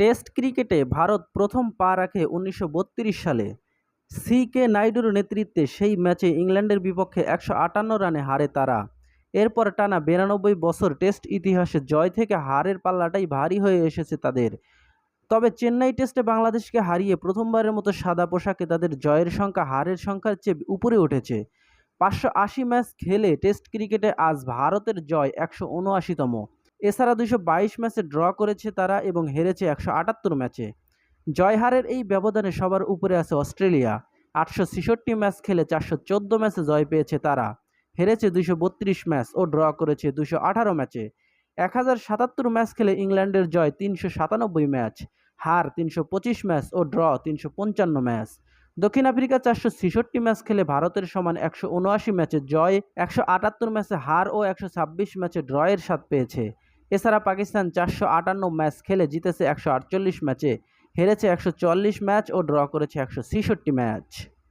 Test ক্রিকেটে ভারত প্রথম পা রাখে ১৯৩২ সালে। সি.কে. নাইডুর নেতৃত্বে সেই ম্যাচে ইংল্যান্ডের বিপক্ষে ১৫৮ রানে হারে তারা। এরপর টানা ৯২ বছর টেস্ট ইতিহাসে জয় থেকে হারের পাল্লাটাই ভারী হয়ে এসেছে তাদের। তবে চেন্নাই টেস্টে বাংলাদেশকে হারিয়ে প্রথমবারের মতো সাদা পোশাকে তাদের জয়ের সংখ্যা হারের সংখ্যার চেয়ে উপরে উঠেছে। ৫৮০ ম্যাচ খেলে টেস্ট ক্রিকেটে আজ ভারতের জয় ১৭৯তম। এছাড়া ২২২ ম্যাচে ড্র করেছে তারা এবং হেরেছে ১৭৮ ম্যাচে। জয়-হারের এই ব্যবধানে সবার উপরে আছে অস্ট্রেলিয়া। ৮৬৬ ম্যাচ খেলে ৪১৪ ম্যাচে জয় পেয়েছে তারা, হেরেছে ২৩২ ম্যাচ ও ড্র করেছে ২১৮ ম্যাচে। ১০৭৭ ম্যাচ খেলে ইংল্যান্ডের জয় ৩৯৭ ম্যাচ, হার ৩২৫ ম্যাচ ও ড্র ৩৫৫ ম্যাচ। দক্ষিণ আফ্রিকা ৪৬৬ ম্যাচ খেলে ভারতের সমান ১৭৯ ম্যাচে জয়, ১৭৮ ম্যাচে হার ও ১২৬ ম্যাচে ড্রয়ের স্বাদ পেয়েছে। এছাড়া পাকিস্তান ৪৫৮ ম্যাচ খেলে জিতেছে ১৪৮ ম্যাচে, হেরেছে ১৪৪ ম্যাচ ও ড্র করেছে ১৬৬ ম্যাচ।